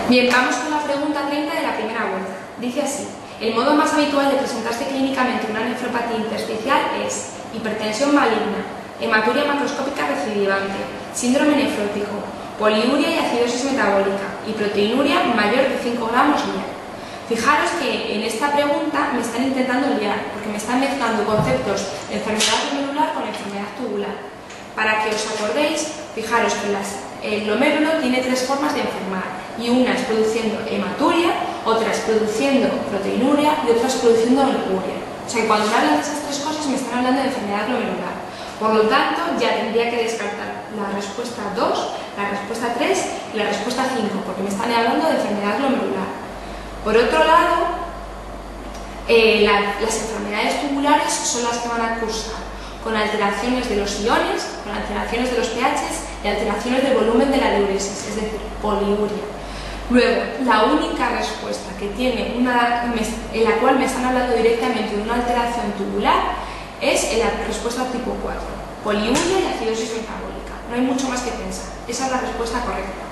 Bien, vamos con la pregunta 30 de la primera vuelta. Dice así: el modo más habitual de presentarse clínicamente una nefropatía intersticial es hipertensión maligna, hematuria macroscópica recidivante, síndrome nefrótico, poliuria y acidosis metabólica y proteinuria mayor de 5 gramos día. Fijaros que en esta pregunta me están intentando liar, porque me están mezclando conceptos de enfermedad glomerular con enfermedad tubular. Para que os acordéis, fijaros que el glomérulo tiene tres formas de enfermar, y una es produciendo hematuria, otra es produciendo proteinuria y otra es produciendo oligoria. O sea que cuando me hablan de esas tres cosas me están hablando de enfermedad glomerular. Por lo tanto, ya tendría que descartar la respuesta 2, la respuesta 3 y la respuesta 5, porque me están hablando de enfermedad glomerular. Por otro lado, las enfermedades tubulares son las que van a cursar con alteraciones de los iones, con alteraciones de los pHs y alteraciones del volumen de la diuresis, es decir, poliuria. Luego, la única respuesta que tiene en la cual me están hablando directamente de una alteración tubular es la respuesta tipo 4, poliuria y acidosis metabólica. No hay mucho más que pensar, esa es la respuesta correcta.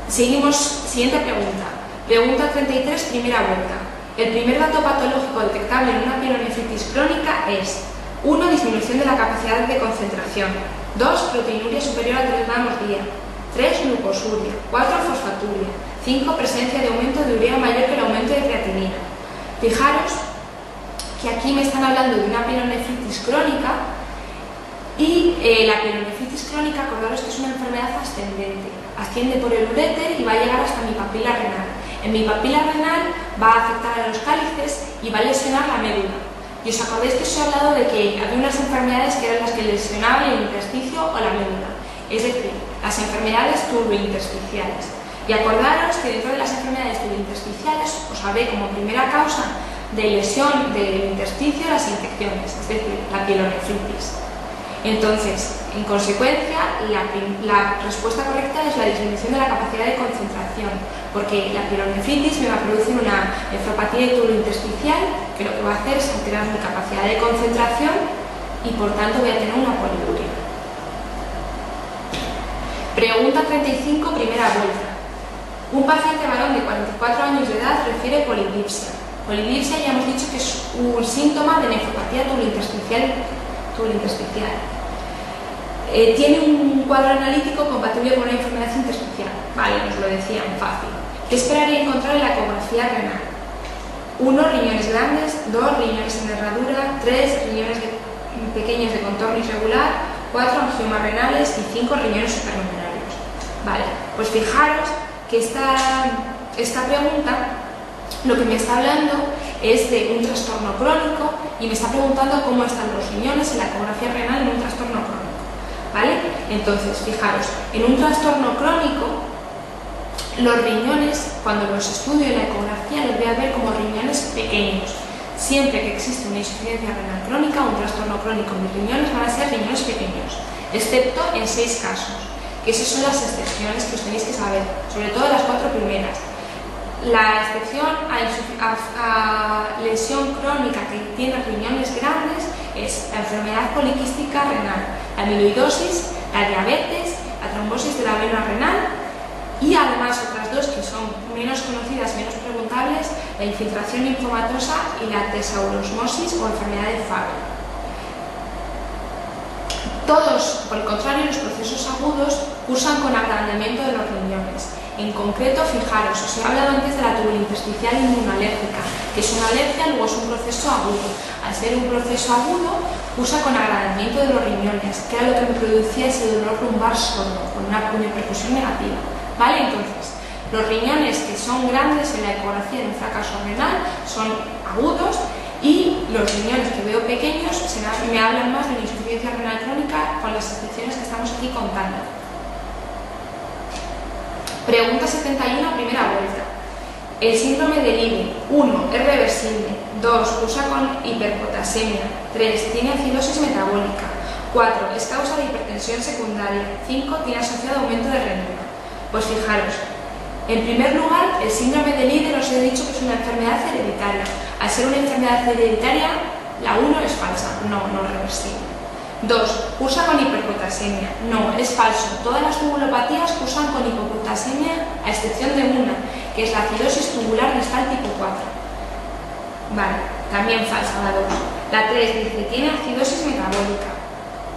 Seguimos, siguiente pregunta. Pregunta 33, primera vuelta. El primer dato patológico detectable en una pielonefritis crónica es: 1. Disminución de la capacidad de concentración, 2. Proteinuria superior a 3 gramos día, 3. Glucosuria, 4. Fosfaturia, 5. Presencia de aumento de urea mayor que el aumento de creatinina. Fijaros que aquí me están hablando de una pielonefritis crónica y la pielonefritis crónica, acordaros que es una enfermedad ascendente, asciende por el uréter y va a llegar hasta mi papila renal. En mi papila renal va a afectar a los cálices y va a lesionar la médula. Y os acordáis que os he hablado de que había unas enfermedades que eran las que lesionaban el intersticio o la médula, es decir, las enfermedades turbointersticiales. Y acordaros que dentro de las enfermedades turbointersticiales os hablé como primera causa de lesión del intersticio las infecciones, es decir, la pielonefritis. Entonces, en consecuencia, la respuesta correcta es la disminución de la capacidad de concentración, porque la pielonefritis me va a producir una nefropatía de tubo intersticial que lo que va a hacer es alterar mi capacidad de concentración y por tanto voy a tener una poliuria. Pregunta 35, primera vuelta. Un paciente varón de 44 años de edad refiere polidipsia. Polidipsia ya hemos dicho que es un síntoma de nefropatía tubo intersticial. Tiene un cuadro analítico compatible con una enfermedad intersticial. Vale, nos lo decían fácil. ¿Qué esperaría encontrar en la ecografía renal? 1. Riñones grandes, 2. Riñones en herradura, 3. Riñones pequeños de contorno irregular, 4. Angiomas renales y 5. Riñones supernumerarios. Vale, pues fijaros que esta pregunta lo que me está hablando es de un trastorno crónico y me está preguntando cómo están los riñones en la ecografía renal en un trastorno crónico. ¿Vale? Entonces, fijaros, en un trastorno crónico, los riñones, cuando los estudio en la ecografía, los voy a ver como riñones pequeños. Siempre que existe una insuficiencia renal crónica o un trastorno crónico, mis riñones van a ser riñones pequeños, excepto en 6 casos, que esas son las excepciones que os tenéis que saber, sobre todo las 4 primeras. La excepción a lesión crónica que tiene riñones grandes es la enfermedad poliquística renal, la amiloidosis, la diabetes, la trombosis de la vena renal y además otras dos que son menos conocidas, menos preguntables, la infiltración linfomatosa y la tesaurosmosis o enfermedad de Fabry. Todos, por el contrario, los procesos agudos cursan con agrandamiento de los riñones. En concreto, fijaros, os he hablado antes de la tubulointersticial inmunolérgica, que es una alergia, luego es un proceso agudo. Al ser un proceso agudo, cursa con agrandamiento de los riñones, que era lo que me producía ese dolor lumbar sordo, con una percusión negativa. ¿Vale? Entonces, los riñones que son grandes en la ecografía de un fracaso renal son agudos y los riñones que veo pequeños me hablan más de una insuficiencia renal crónica con las excepciones que estamos aquí contando. Pregunta 71, primera vuelta. El síndrome de Lewy, 1. Es reversible, 2. Cursa con hiperpotasemia, 3. Tiene acidosis metabólica, 4. Es causa de hipertensión secundaria, 5. Tiene asociado aumento de renina. Pues fijaros, en primer lugar, el síndrome de Lewy os he dicho que es una enfermedad hereditaria. Al ser una enfermedad hereditaria, la 1 es falsa, no es reversible. 2. Cursa con hiperpotasemia. No, es falso. Todas las tubulopatías cursan con hipopotasemia a excepción de una, que es la acidosis tubular distal tipo 4. Vale, también falsa la 2. La 3 dice, tiene acidosis metabólica.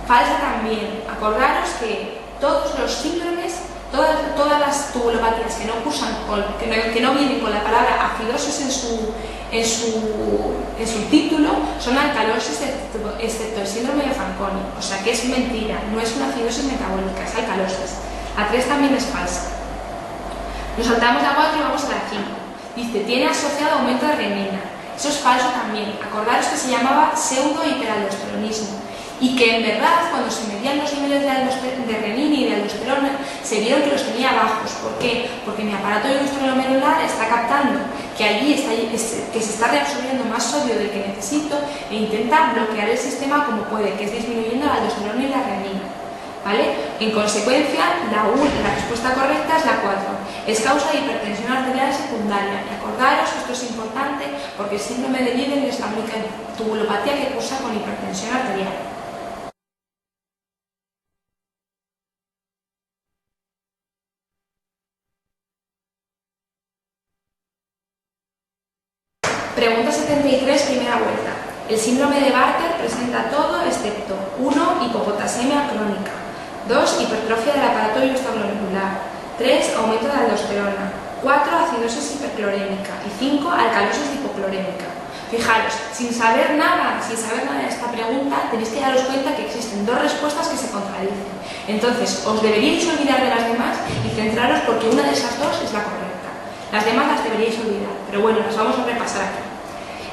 Falsa también. Acordaros que todos los síndromes, todas las tubulopatías que no cursan que no vienen con la palabra acidosis en su título son alcalosis, excepto el síndrome de Fanconi. O sea que es mentira, no es una acidosis metabólica, es alcalosis. La 3 también es falsa. Nos saltamos la 4 y vamos a la 5. Dice, tiene asociado aumento de renina. Eso es falso también. Acordaros que se llamaba pseudo-hiperaldosteronismo y que en verdad cuando se medían los niveles de renina y de aldosterona se vieron que los tenía bajos. ¿Por qué? Porque mi aparato glomerular está captando que allí que se está reabsorbiendo más sodio del que necesito e intenta bloquear el sistema como puede, que es disminuyendo la aldosterona y la renina. ¿Vale? En consecuencia, la respuesta correcta es la 4. Es causa de hipertensión arterial secundaria. Y acordaros que esto es importante porque el síndrome de Leiden es la única tubulopatía que cursa con hipertensión arterial. Pregunta 73, primera vuelta. El síndrome de Bartter presenta todo excepto 1. Hipopotasemia crónica, 2. Hipertrofia del aparato glomerular, 3. Aumento de aldosterona, 4. Acidosis hiperclorémica y 5. Alcalosis hipoclorémica. Fijaros, sin saber nada de esta pregunta, tenéis que daros cuenta que existen dos respuestas que se contradicen. Entonces, os deberíais olvidar de las demás y centraros porque una de esas dos es la correcta. Las demás las deberíais olvidar, pero bueno, las vamos a repasar aquí.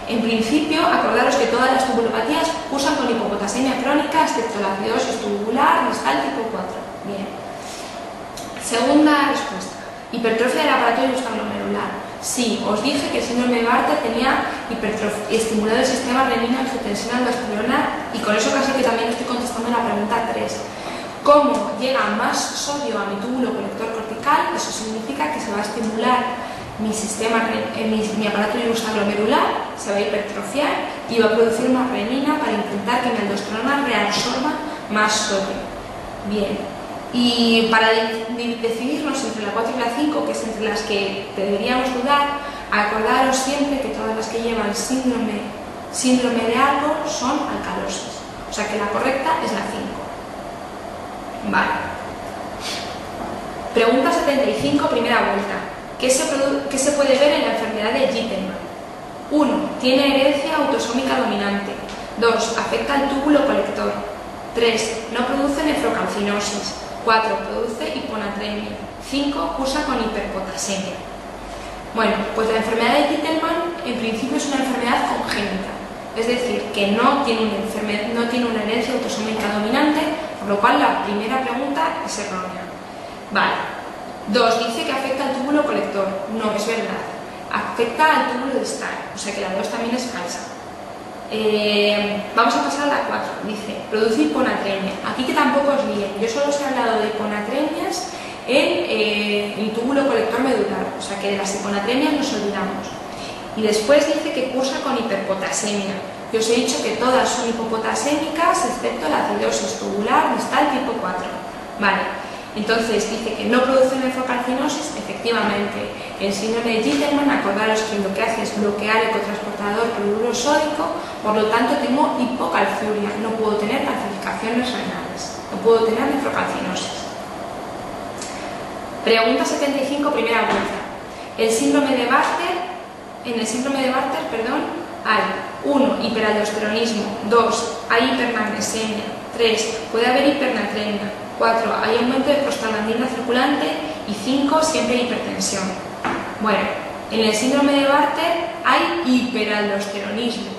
En principio, acordaros que todas las tubulopatías cursan con hipopotasemia crónica, excepto la acidosis tubular distal tipo 4. Bien. Segunda respuesta. Hipertrofia del aparato glomerular. Sí, os dije que el síndrome de Bartter tenía estimulado el sistema renina-angiotensina-aldosterona y con eso casi que también estoy contestando la pregunta 3. ¿Cómo llega más sodio a mi túbulo colector cortical? Eso significa que se va a estimular mi aparato glomerular, se va a hipertrofiar y va a producir más renina para intentar que mi aldosterona reabsorba más sodio. Bien, y para decidirnos entre la 4 y la 5, que es entre las que deberíamos dudar, acordaros siempre que todas las que llevan síndrome de algo son alcalosis. O sea que la correcta es la 5. Vale. Pregunta 75, primera vuelta. ¿Qué se puede ver en la enfermedad de Gittelman? 1. Tiene herencia autosómica dominante. 2. Afecta al túbulo colector. 3. No produce nefrocalcinosis. 4. Produce hiponatremia. 5. Cursa con hiperpotasemia. Bueno, pues la enfermedad de Gittelman en principio es una enfermedad congénita. Es decir, que no tiene una herencia autosómica dominante, por lo cual la primera pregunta es errónea. Vale. 2. Dice que afecta al túbulo colector. No, es verdad. Afecta al túbulo distal, o sea que la 2 también es falsa. Vamos a pasar a la 4. Dice, produce hiponatremia. Aquí que tampoco os líen. Yo solo os he hablado de hiponatremias en el túbulo colector medular, o sea que de las hiponatremias nos olvidamos. Y después dice que cursa con hiperpotasemia. Yo os he dicho que todas son hipopotasémicas excepto la acidosis tubular distal tipo 4. Vale. Entonces dice que no produce nefrocalcinosis, efectivamente. El síndrome de Gittelman, acordaros que lo que hace es bloquear el cotransportador cloruro sódico, por lo tanto tengo hipocalciuria, no puedo tener calcificaciones renales, no puedo tener nefrocalcinosis. Pregunta 75, primera vuelta. En el síndrome de Bartter, hay 1. Hiperaldosteronismo, 2. Hay hipermagnesemia, 3. Puede haber hipernatremia, 4. Hay aumento de prostaglandina circulante y 5. Siempre hay hipertensión. Bueno, en el síndrome de Bartter hay hiperaldosteronismo,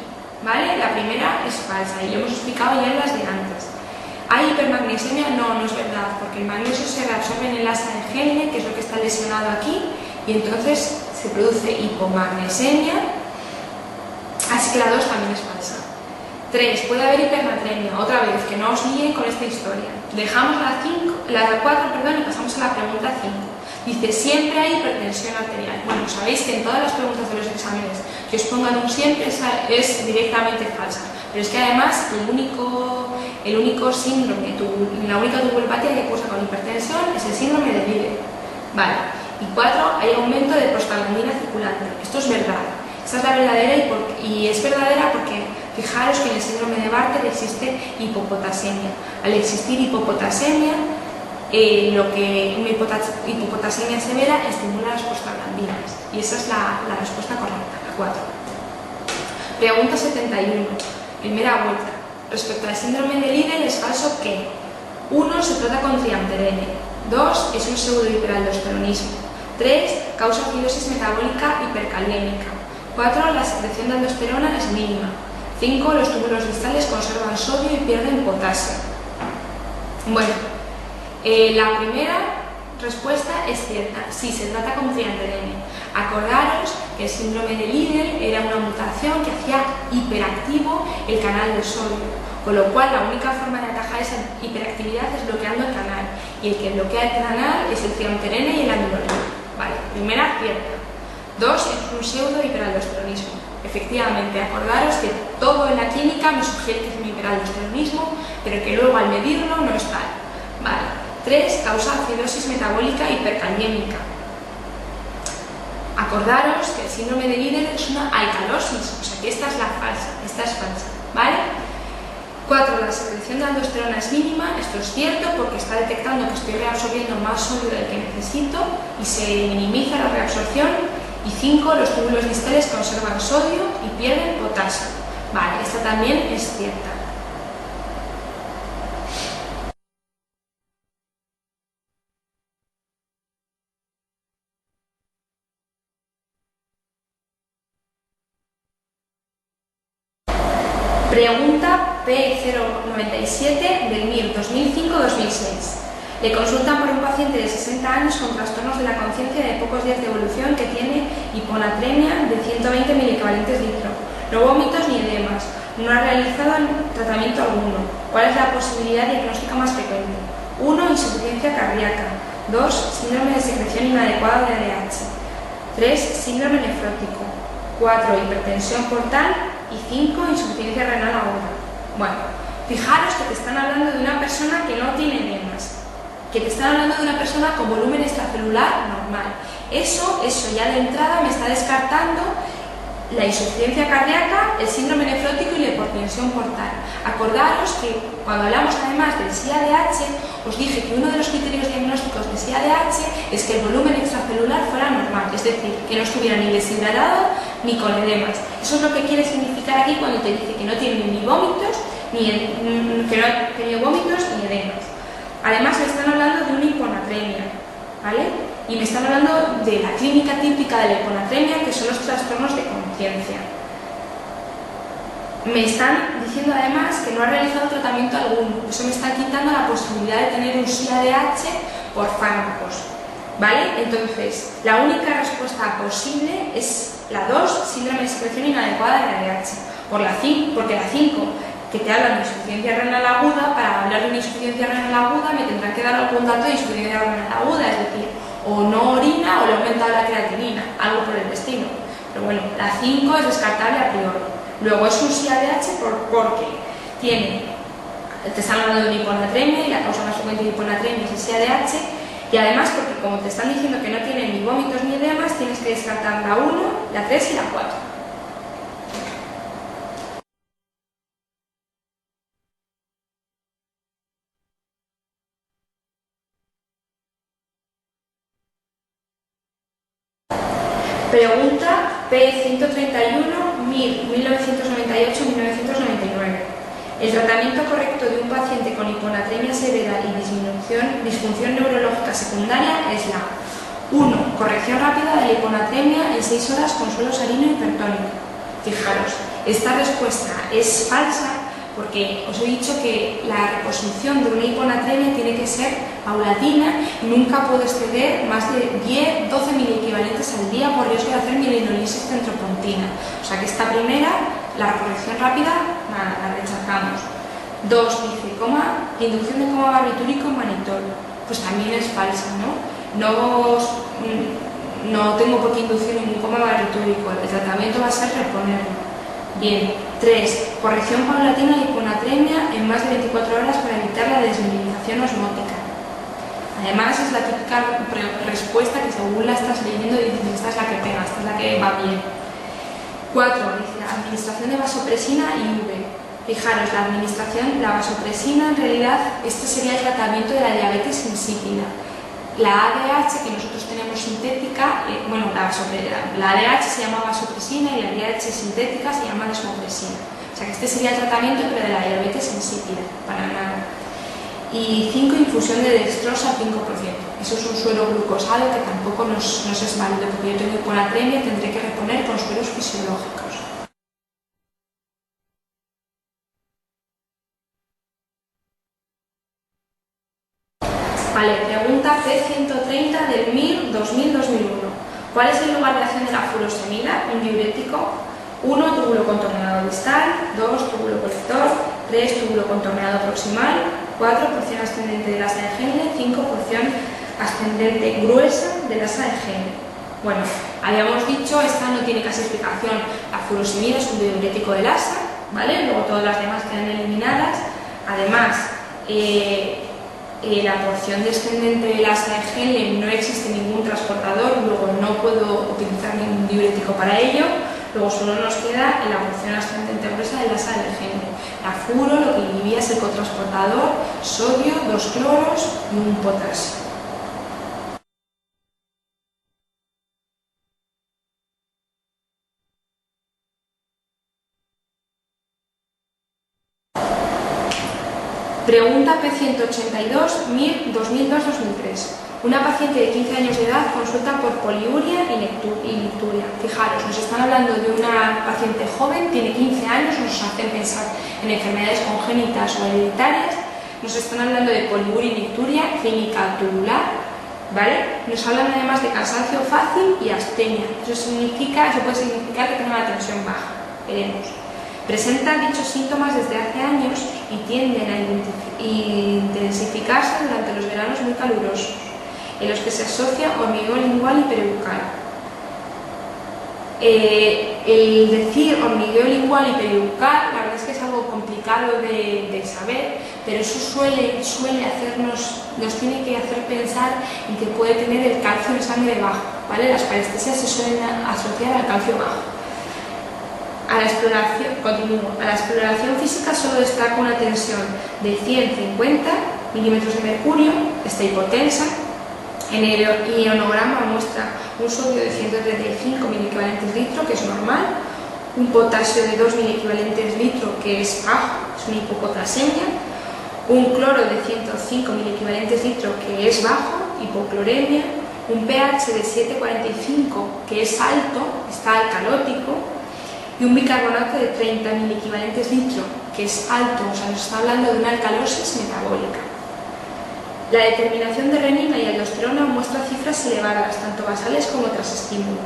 ¿vale? La primera es falsa y lo hemos explicado ya en las de antes. ¿Hay hipermagnesemia? No, no es verdad, porque el magnesio se reabsorbe en el asa de Henle, que es lo que está lesionado aquí, y entonces se produce hipomagnesemia, así que la 2 también es falsa. 3. Puede haber hipernatremia, otra vez, que no os líen con esta historia. Dejamos la 4 y pasamos a la pregunta 5. Dice, siempre hay hipertensión arterial. Bueno, sabéis que en todas las preguntas de los exámenes que os pongan un siempre es directamente falsa. Pero es que además el único el único síndrome, la única tubulopatía que cursa con hipertensión es el síndrome de Leber. Vale. Y 4, hay aumento de prostaglandina circulante. Esto es verdad. Esta es la verdadera y es verdadera porque fijaros que en el síndrome de Bartter existe hipopotasemia. Al existir hipopotasemia, una hipopotasemia severa estimula las prostaglandinas. Y esa es la respuesta correcta, la 4. Pregunta 71. Primera vuelta. Respecto al síndrome de Leber, es falso que 1. Se trata con triamterene. 2. Es un pseudohiperaldosteronismo. 3. Causa acidosis metabólica hipercaliémica. 4. La secreción de aldosterona es mínima. 5. Los túbulos distales conservan sodio y pierden potasio. Bueno, la primera respuesta es cierta. Sí, se trata con triamterene. Acordaros que el síndrome de Leber era una mutación que hacía hiperactivo el canal de sodio, con lo cual la única forma de atajar esa hiperactividad es bloqueando el canal, y el que bloquea el canal es el triamterene y el amilorina. Vale, primera cierta. 2. Es un pseudo hiperaldosteronismo. Efectivamente, acordaros que todo en la clínica me sugiere que es un hiperaldosteronismo, pero que luego al medirlo no es tal. Vale. 3. Causa acidosis metabólica hipercaliémica. Acordaros que el síndrome de Leber es una alcalosis, o sea que esta es la falsa, esta es falsa, ¿vale? 4. La secreción de aldosterona es mínima. Esto es cierto porque está detectando que estoy reabsorbiendo más sodio del que necesito y se minimiza la reabsorción. Y 5. Los túbulos distales conservan sodio y pierden potasio. Vale, esta también es cierta. Pregunta P097 del MIR 2005-2006. Le consultan por un paciente de 60 años con trastornos de la conciencia de pocos días de evolución que tiene hiponatremia de 120 milicavalentes litro, no vómitos ni edemas, no ha realizado tratamiento alguno. ¿Cuál es la posibilidad diagnóstica más frecuente? 1. Insuficiencia cardíaca. 2. Síndrome de secreción inadecuada de ADH. 3. Síndrome nefrótico. 4. Hipertensión portal. Y 5. Insuficiencia renal aguda. Bueno, fijaros que te están hablando de una persona que no tiene edemas, que te están hablando de una persona con volumen extracelular normal. Eso ya de entrada me está descartando la insuficiencia cardíaca, el síndrome nefrótico y la hipertensión portal. Acordaros que cuando hablamos además del SIADH, os dije que uno de los criterios diagnósticos del SIADH es que el volumen extracelular fuera normal, es decir, que no estuviera ni deshidratado ni con edemas. Eso es lo que quiere significar aquí cuando te dice que no tiene ni vómitos ni edemas. Además me están hablando de una hiponatremia, ¿vale? Y me están hablando de la clínica típica de la hiponatremia, que son los trastornos de conciencia. Me están diciendo además que no ha realizado tratamiento alguno. Eso me está quitando la posibilidad de tener un SIADH por fármacos, ¿vale? Entonces, la única respuesta posible es la 2, síndrome de secreción inadecuada de ADH. Porque la 5, que te hablan de insuficiencia renal aguda, para hablar de una insuficiencia renal aguda me tendrán que dar algún dato de insuficiencia renal aguda, es decir, o no orina o le ha aumentado la creatinina, algo por el estilo. Pero bueno, la 5 es descartable a priori. Luego es un SIADH porque te están hablando de una hiponatremia y la causa más frecuente de hiponatremia es el SIADH, y además porque como te están diciendo que no tienen ni vómitos ni edemas, tienes que descartar la 1, la 3 y la 4. Pregunta P131, MIR 1998-1999. El tratamiento correcto de un paciente con hiponatremia severa y disfunción neurológica secundaria es la 1. Corrección rápida de la hiponatremia en 6 horas con suelo salino hipertónico. Fijaros, esta respuesta es falsa porque os he dicho que la reposición de una hiponatremia tiene que ser paulatina y nunca puedo exceder más de 10-12 miliequivalentes al día por riesgo de hacer mielinolosis centropontina. O sea que esta primera, la corrección rápida, la rechazamos. 2. Dice, inducción de coma barbitúrico en manitol. Pues también es falsa, ¿no? No tengo por qué inducir ningún coma barbitúrico, el tratamiento va a ser reponerlo. Bien. 3. Corrección paulatina de hiponatremia en más de 24 horas para evitar la desmineralización osmótica. Además, es la típica respuesta que según la estás leyendo dices, esta es la que pega, esta es la que va bien. 4. Dice, administración de vasopresina y V. Fijaros, la vasopresina en realidad, este sería el tratamiento de la diabetes insípida. La ADH que nosotros tenemos sintética, la ADH se llama vasopresina y la ADH sintética se llama desmopresina. O sea que este sería el tratamiento, pero de la diabetes insípida, para nada. Y 5, infusión de dextrosa al 5%. Eso es un suero glucosado que tampoco nos es válido, porque yo tengo hiponatremia y tendré que reponer con sueros fisiológicos. Vale, pregunta P130 del MIR 2000-2001. ¿Cuál es el lugar de acción de la furosemida, un diurético? 1. Túbulo contorneado distal, 2. Túbulo colector, 3. Túbulo contorneado proximal, 4. Porción ascendente del asa de Henle, 5. Porción ascendente gruesa del asa de Henle. Bueno, habíamos dicho, esta no tiene casi explicación. La furosemida es un diurético del asa, ¿vale? Luego todas las demás quedan eliminadas. Además, la porción descendente del asa de Henle no existe ningún transportador, luego no puedo utilizar ningún diurético para ello. Luego solo nos queda la porción ascendente gruesa del asa de Henle. La furo lo que inhibía es el cotransportador, sodio, 2 cloros y un potasio. Pregunta P182, MIR 2002-2003. Una paciente de 15 años de edad consulta por poliuria y nicturia. Fijaros, nos están hablando de una paciente joven, tiene 15 años, nos hacen pensar en enfermedades congénitas o hereditarias. Nos están hablando de poliuria y nicturia, clínica tubular, ¿vale? Nos hablan además de cansancio fácil y astenia. Eso puede significar que tenga la tensión baja. Veremos. Presentan dichos síntomas desde hace años y tienden a intensificarse durante los veranos muy calurosos, en los que se asocia hormigueo lingual y peribucal. El decir hormigueo lingual y peribucal, la verdad es que es algo complicado de saber, pero eso nos tiene que hacer pensar en que puede tener el calcio en sangre bajo, ¿vale? Las parestesias se suelen asociar al calcio bajo. A la exploración física solo destaca una tensión de 150 milímetros de mercurio, está hipotensa. En el ionograma muestra un sodio de 135 miliequivalentes litro, que es normal, un potasio de 2 miliequivalentes litro, que es bajo, es una hipopotasemia, un cloro de 105 miliequivalentes litro, que es bajo, hipocloremia, un pH de 7,45, que es alto, está alcalótico, y un bicarbonato de 30 miliequivalentes litro, que es alto, o sea, nos está hablando de una alcalosis metabólica. La determinación de renina y aldosterona muestra cifras elevadas, tanto basales como tras estímulo.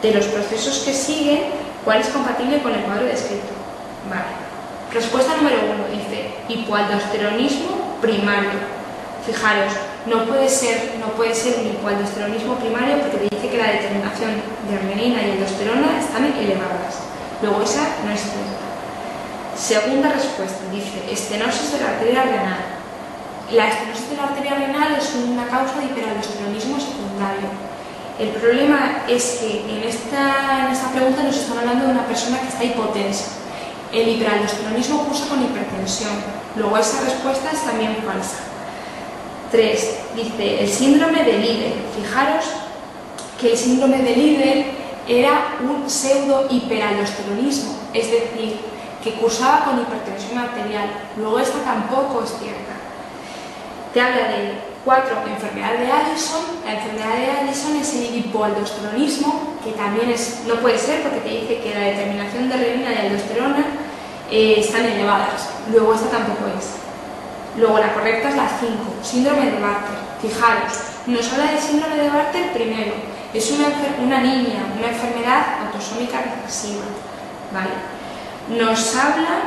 De los procesos que siguen, ¿cuál es compatible con el cuadro descrito? Vale. Respuesta número 1 dice hipoaldosteronismo primario. Fijaros, no puede ser un hipoaldosteronismo primario porque te dice que la determinación de renina y aldosterona están elevadas. Luego esa no es cierta. Segunda respuesta, dice estenosis de la arteria renal. La estenosis de la arteria renal es una causa de hiperaldosteronismo secundario. El problema es que en esta pregunta nos están hablando de una persona que está hipotensa. El hiperaldosteronismo cursa con hipertensión. Luego esa respuesta es también falsa. 3. Dice el síndrome de Liddle. Fijaros que el síndrome de Liddle era un pseudo hiperaldosteronismo, es decir, que cursaba con hipertensión arterial. Luego esta tampoco es cierta. Te habla de 4. Enfermedad de Addison. La enfermedad de Addison es el hipoaldosteronismo, que también no puede ser porque te dice que la determinación de renina y aldosterona están elevadas. Luego esta tampoco es. Luego la correcta es la 5, síndrome de Bartter. Fijaros, nos habla del síndrome de Bartter primero. Es una niña, una enfermedad autosómica recesiva, ¿vale? Nos habla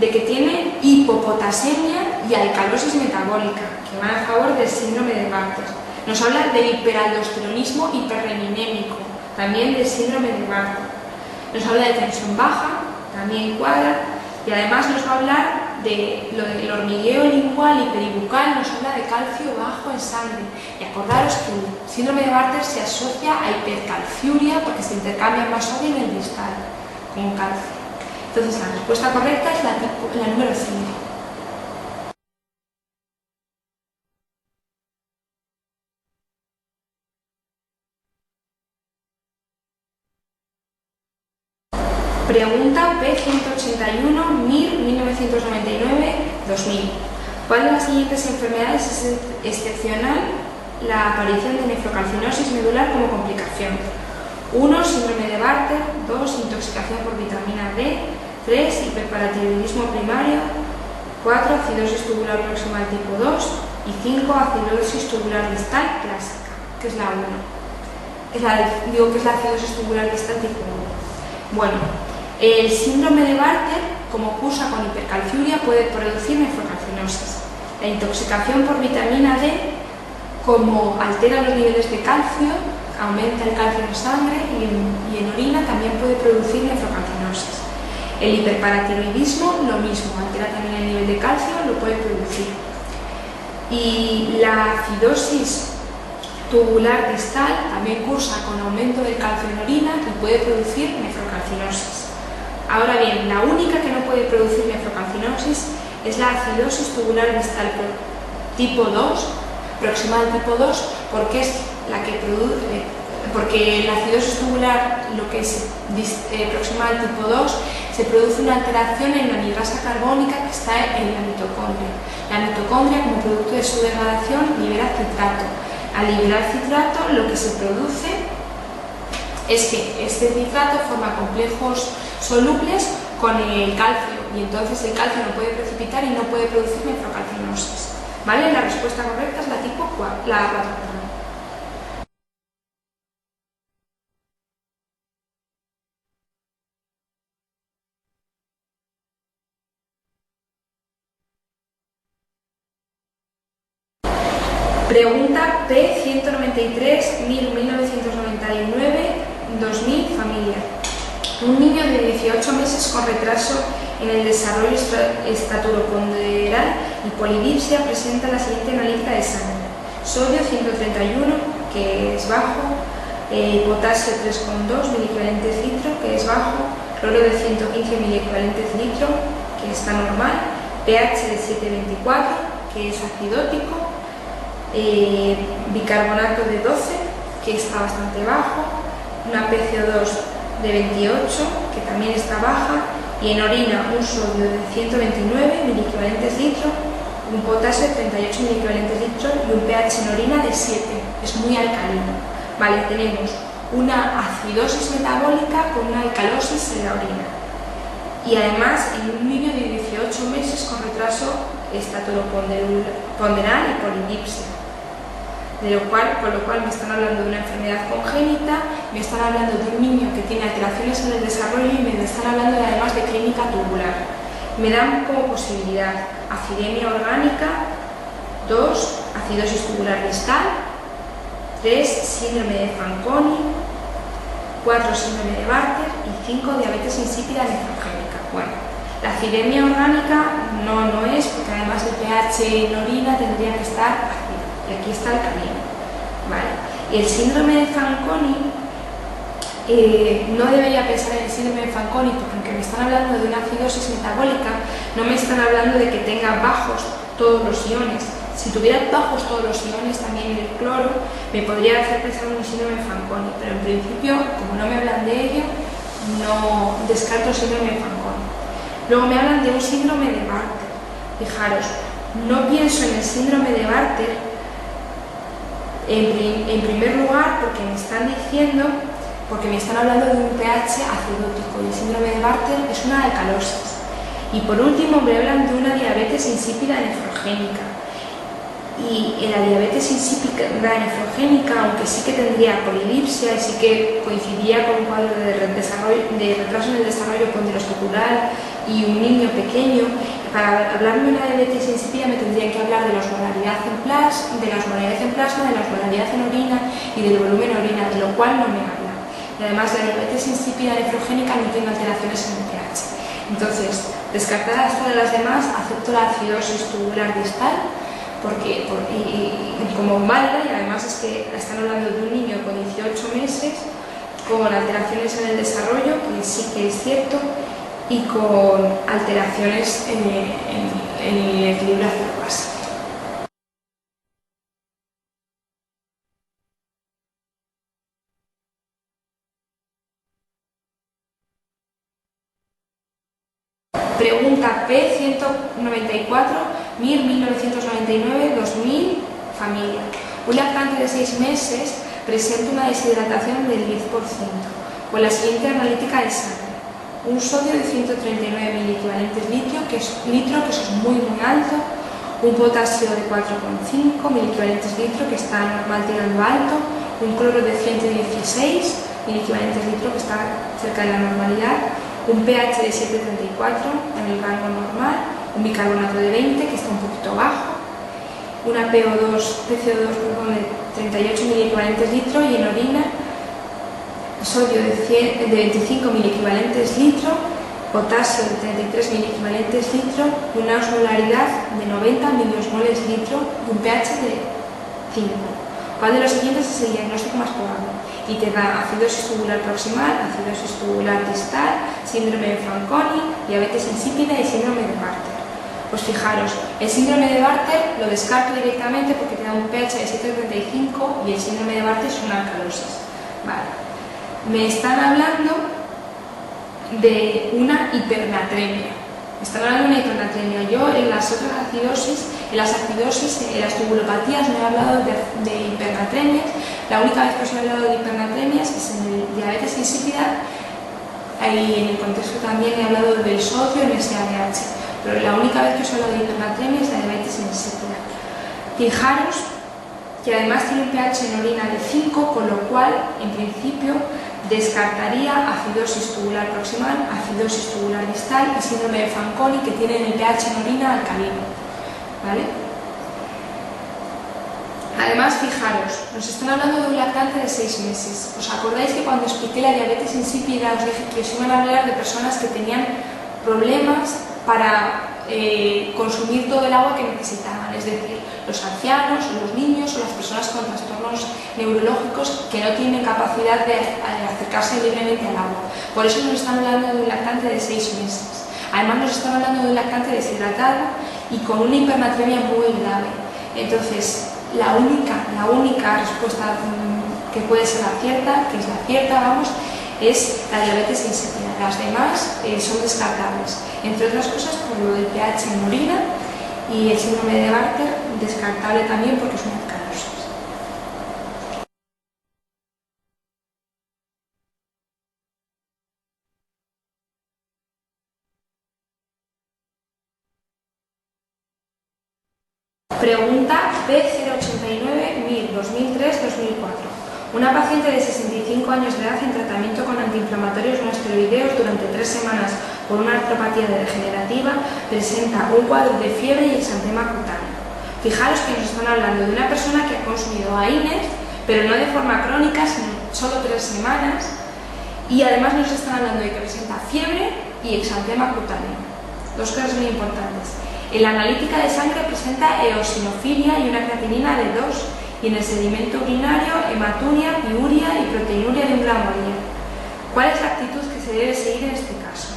de que tiene hipopotasemia y alcalosis metabólica, que van a favor del síndrome de Bartter. Nos habla de hiperaldosteronismo hiperreninémico, también del síndrome de Bartter. Nos habla de tensión baja, también cuadra, y además nos va a hablar de lo del hormigueo lingual y peribucal, nos habla de calcio bajo en sangre. Y acordaros que el síndrome de Bartter se asocia a hipercalciuria porque se intercambia más sodio en el distal con calcio. Entonces la respuesta correcta es la número 5. Pregunta P181, MIR 1999-2000. ¿Cuál de las siguientes enfermedades es excepcional la aparición de nefrocalcinosis medular como complicación? 1. Síndrome de Bartter. 2. Intoxicación por vitamina D. 3. Hiperparatiroidismo primario. 4. Acidosis tubular proximal tipo 2. Y 5. Acidosis tubular distal clásica, que es la 1. Digo que es la acidosis tubular distal tipo 1. Bueno, el síndrome de Bartter, como cursa con hipercalciuria, puede producir nefrocalcinosis. La intoxicación por vitamina D, como altera los niveles de calcio, aumenta el calcio en sangre y en orina, también puede producir nefrocalcinosis. El hiperparatiroidismo, lo mismo, altera también el nivel de calcio, lo puede producir. Y la acidosis tubular distal también cursa con aumento del calcio en orina y puede producir nefrocalcinosis. Ahora bien, la única que no puede producir nefrocalcinosis es la acidosis tubular distal tipo 2, proximal tipo 2, porque es la que produce, porque la acidosis tubular, lo que es proximal tipo 2, se produce una alteración en la anhidrasa carbónica que está en la mitocondria. La mitocondria, como producto de su degradación, libera citrato. Al liberar citrato, lo que se produce es que este citrato forma complejos solubles con el calcio y entonces el calcio no puede precipitar y no puede producir nefrocalcinosis. ¿Vale? La respuesta correcta es la 4. Pregunta P193, 1999-2000, familia. Un niño de 18 meses con retraso en el desarrollo estaturoponderal y polidipsia presenta la siguiente analítica de sangre: sodio 131, que es bajo, potasio 3,2 miliequivalentes litro, que es bajo, cloro de 115 miliequivalentes litro, que está normal, pH de 7,24, que es acidótico, bicarbonato de 12, que está bastante bajo, una PCO2 de 28, que también está baja, y en orina un sodio de 129 miliequivalentes litro, un potasio de 38 miliequivalentes litro y un pH en orina de 7, es muy alcalino. Vale, tenemos una acidosis metabólica con una alcalosis en la orina. Y además en un niño de 18 meses con retraso estaturoponderal y polidipsia. Con lo cual me están hablando de una enfermedad congénita, me están hablando de un niño que tiene alteraciones en el desarrollo y me están hablando además de clínica tubular. Me dan como posibilidad acidemia orgánica, 2, acidosis tubular distal, 3, síndrome de Fanconi, 4, síndrome de Bartter y 5, diabetes insípida nefrogénica. Bueno, la acidemia orgánica no es, porque además el pH en orina tendría que estar ácido. Y aquí está el camino. Vale. Y el síndrome de Fanconi, no debería pensar en el síndrome de Fanconi porque aunque me están hablando de una acidosis metabólica, no me están hablando de que tenga bajos todos los iones. Si tuviera bajos todos los iones, también el cloro, me podría hacer pensar en un síndrome de Fanconi, pero en principio, como no me hablan de ello, no descarto el síndrome de Fanconi. Luego me hablan de un síndrome de Bartter. Fijaros, no pienso en el síndrome de Bartter en primer lugar porque me están hablando de un pH acidótico y el síndrome de Bartter es una alcalosis. Y por último me hablan de una diabetes insípida nefrogénica. Y en la diabetes insípida nefrogénica, aunque sí que tendría polidipsia y sí que coincidiría con un cuadro de retraso en el desarrollo ponderostatural y un niño pequeño, para hablarme de una diabetes insípida me tendrían que hablar de la osmolaridad en plasma, de la osmolaridad en orina y del volumen orina, de lo cual no me habla. y además la diabetes insípida nefrogénica no tiene alteraciones en el pH. Entonces, descartadas todas las demás, acepto la acidosis tubular distal como válida, y además es que están hablando de un niño con 18 meses con alteraciones en el desarrollo, que sí que es cierto, y con alteraciones en el equilibrio ácido-base. Pregunta P194, MIR 1999-2000, familia. Un lactante de 6 meses presenta una deshidratación del 10%, con la siguiente analítica de sangre. Un sodio de 139 miliequivalentes litro, que eso es muy alto. Un potasio de 4,5 miliequivalentes litro, que está normal tirando alto. Un cloro de 116 miliequivalentes litro, que está cerca de la normalidad. Un pH de 7,34 en el rango normal, un bicarbonato de 20 que está un poquito bajo, una PCO2 de 38 miliequivalentes litro, y en orina sodio de 25 miliequivalentes litro, potasio de 33 miliequivalentes litro, y una osmolaridad de 90 miliosmoles litro y un pH de 5. ¿Cuál de los siguientes es el diagnóstico más probable? Y te da acidosis tubular proximal, acidosis tubular distal, síndrome de Fanconi, diabetes insípida y síndrome de Bartter. Pues fijaros, el síndrome de Bartter lo descarto directamente porque te da un pH de 7,35 y el síndrome de Bartter es una alcalosis. Vale. Me están hablando de una hipernatremia. Están hablando de una hipernatremia. Yo en las otras acidosis, en las tubulopatías no he hablado de hipernatremias. La única vez que os he hablado de hipernatremias es en el diabetes insípida, y en el contexto también he hablado del sodio en SADH, pero la única vez que os he hablado de hipernatremia es la diabetes insípida. Fijaros que además tiene un pH en orina de 5, con lo cual, en principio, descartaría acidosis tubular proximal, acidosis tubular distal y síndrome de Fanconi, que tienen el pH en orina alcalino. ¿Vale? Además, fijaros, nos están hablando de un lactante de 6 meses. ¿Os acordáis que cuando expliqué la diabetes insípida os dije que os iban a hablar de personas que tenían problemas para consumir todo el agua que necesitaban? Es decir, los ancianos, los niños o las personas con trastornos neurológicos que no tienen capacidad de acercarse libremente al agua. Por eso nos están hablando de un lactante de 6 meses. Además nos están hablando de un lactante deshidratado y con una hipernatremia muy grave. Entonces, la única respuesta que puede ser la cierta, que es la cierta, vamos, es la diabetes insípida. Las demás son descartables, entre otras cosas por lo del pH en orina, y el síndrome de Bartter descartable también porque es una alcalosis. Pregunta B089 MIR 2003-2004. Una paciente de 65 años de edad en tratamiento con antiinflamatorios no esteroideos durante 3 semanas por una artropatía degenerativa presenta un cuadro de fiebre y exantema cutáneo. Fijaros que nos están hablando de una persona que ha consumido AINES, pero no de forma crónica, sino solo 3 semanas, y además nos están hablando de que presenta fiebre y exantema cutáneo. Dos cosas muy importantes. En la analítica de sangre presenta eosinofilia y una creatinina de 2, y en el sedimento urinario hematuria, piuria y proteinuria de 1 gramo al día. ¿Cuál es la actitud que se debe seguir en este caso?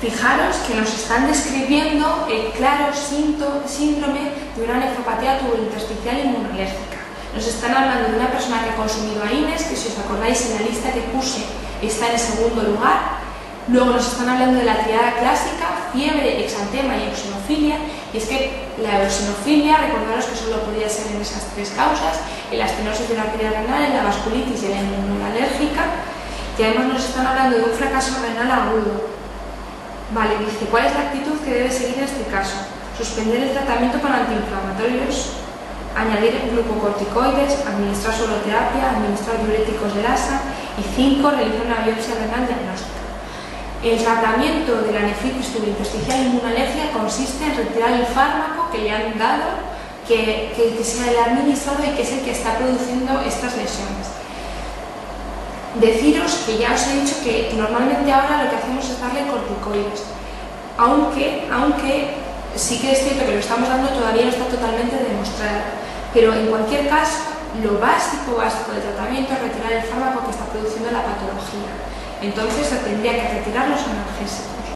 Fijaros que nos están describiendo el claro síndrome de una nefropatía tubulointersticial inmunológica. Nos están hablando de una persona que ha consumido AINES, que si os acordáis en la lista que puse está en segundo lugar. Luego nos están hablando de la triada clásica, fiebre, exantema y eosinofilia, y es que la eosinofilia, recordaros que solo podía ser en esas 3 causas, en la estenosis de la arteria renal, en la vasculitis y en la inmunológica, y además nos están hablando de un fracaso renal agudo. Vale, dice, ¿cuál es la actitud que debe seguir en este caso? Suspender el tratamiento con antiinflamatorios, añadir glucocorticoides, administrar soloterapia, administrar diuréticos de ASA, y 5, realizar una biopsia renal diagnóstica. El tratamiento de la nefritis tubulointersticial inmunológica consiste en retirar el fármaco que le han dado, que se le ha administrado y que es el que está produciendo estas lesiones. Deciros que ya os he dicho que normalmente ahora lo que hacemos es darle corticoides, aunque sí que es cierto que lo estamos dando, todavía no está totalmente demostrado, pero en cualquier caso lo básico del tratamiento es retirar el fármaco que está produciendo la patología. Entonces se tendría que retirar los analgésicos.